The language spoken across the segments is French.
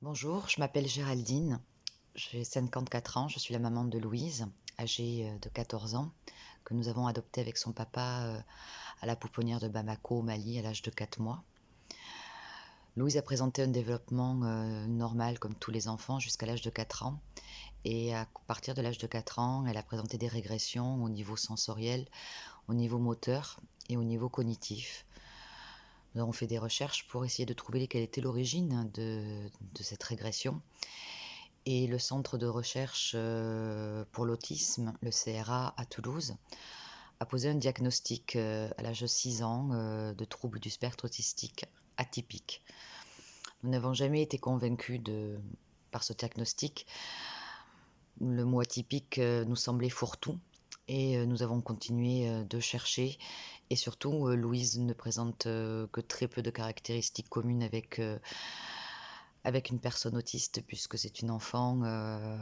Bonjour, je m'appelle Géraldine, j'ai 54 ans, je suis la maman de Louise, âgée de 14 ans, que nous avons adoptée avec son papa à la pouponnière de Bamako au Mali à l'âge de 4 mois. Louise a présenté un développement normal comme tous les enfants jusqu'à l'âge de 4 ans. Et à partir de l'âge de 4 ans, elle a présenté des régressions au niveau sensoriel, au niveau moteur et au niveau cognitif. Nous avons fait des recherches pour essayer de trouver quelle était l'origine de cette régression. Et le centre de recherche pour l'autisme, le CRA à Toulouse, a posé un diagnostic à l'âge de 6 ans de troubles du spectre autistique atypique. Nous n'avons jamais été convaincus par ce diagnostic. Le mot atypique nous semblait fourre-tout et nous avons continué de chercher. Et surtout, Louise ne présente que très peu de caractéristiques communes avec une personne autiste, puisque c'est une enfant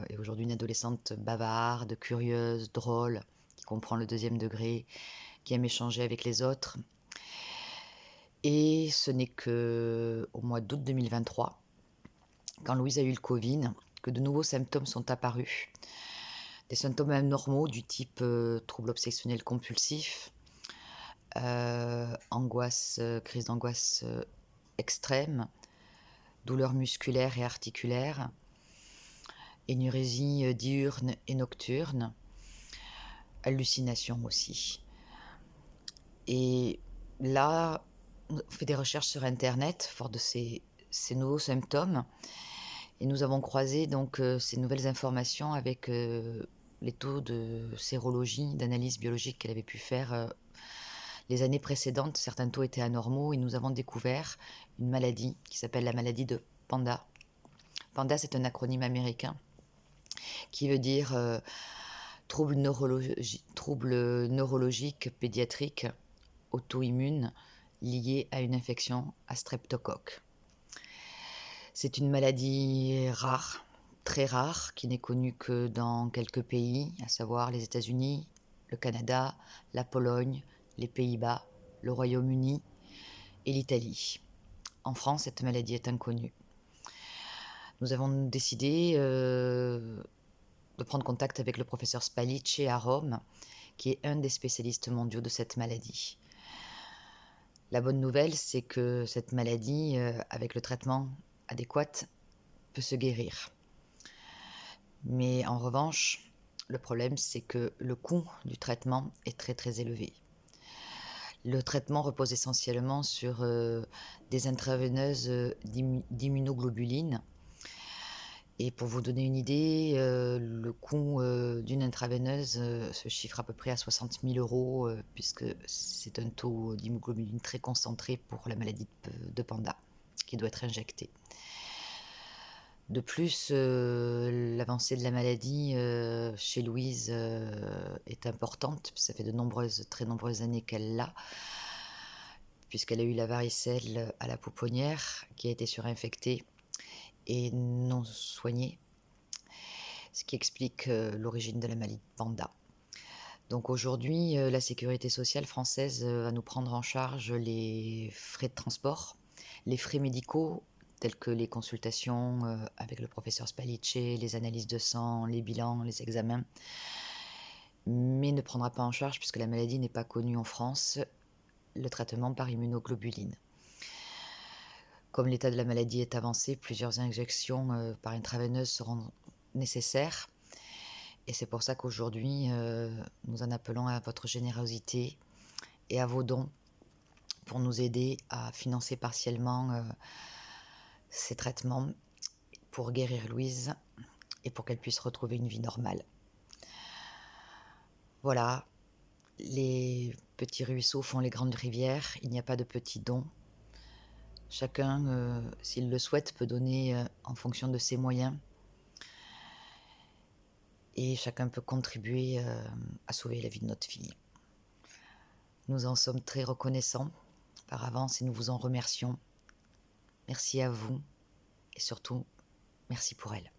et aujourd'hui une adolescente bavarde, curieuse, drôle, qui comprend le deuxième degré, qui aime échanger avec les autres. Et ce n'est qu'au mois d'août 2023, quand Louise a eu le Covid, que de nouveaux symptômes sont apparus. Des symptômes anormaux du type trouble obsessionnel compulsif, crise d'angoisse extrême, douleurs musculaires et articulaires, énurésie diurne et nocturne, hallucinations aussi. Et là, on fait des recherches sur Internet, fort de ces nouveaux symptômes, et nous avons croisé donc ces nouvelles informations avec les taux de sérologie, d'analyse biologique qu'elle avait pu faire les années précédentes. Certains taux étaient anormaux et nous avons découvert une maladie qui s'appelle la maladie de PANDA. PANDA, c'est un acronyme américain qui veut dire trouble neurologique pédiatrique auto-immune lié à une infection à streptocoque. C'est une maladie rare, très rare, qui n'est connue que dans quelques pays, à savoir les États-Unis, le Canada, la Pologne, les Pays-Bas, le Royaume-Uni et l'Italie. En France, cette maladie est inconnue. Nous avons décidé de prendre contact avec le professeur Spalice à Rome, qui est un des spécialistes mondiaux de cette maladie. La bonne nouvelle, c'est que cette maladie, avec le traitement adéquat, peut se guérir. Mais en revanche, le problème, c'est que le coût du traitement est très très élevé. Le traitement repose essentiellement sur des intraveineuses d'immunoglobulines. Et pour vous donner une idée, le coût d'une intraveineuse se chiffre à peu près à 60 000 euros, puisque c'est un taux d'immunoglobuline très concentré pour la maladie de PANDA, qui doit être injecté. De plus, l'avancée de la maladie chez Louise est importante. Ça fait très nombreuses années qu'elle l'a, puisqu'elle a eu la varicelle à la pouponnière, qui a été surinfectée et non soignée, ce qui explique l'origine de la maladie de PANDA. Donc aujourd'hui, la sécurité sociale française va nous prendre en charge les frais de transport, les frais médicaux tels que les consultations avec le professeur Spalice, les analyses de sang, les bilans, les examens, mais ne prendra pas en charge, puisque la maladie n'est pas connue en France, le traitement par immunoglobuline. Comme l'état de la maladie est avancé, plusieurs injections par intraveineuse seront nécessaires. Et c'est pour ça qu'aujourd'hui, nous en appelons à votre générosité et à vos dons pour nous aider à financer partiellement ces traitements pour guérir Louise et pour qu'elle puisse retrouver une vie normale. Voilà, les petits ruisseaux font les grandes rivières, il n'y a pas de petits dons. Chacun, s'il le souhaite, peut donner en fonction de ses moyens. Et chacun peut contribuer à sauver la vie de notre fille. Nous en sommes très reconnaissants par avance et nous vous en remercions. Merci à vous et surtout, merci pour elle.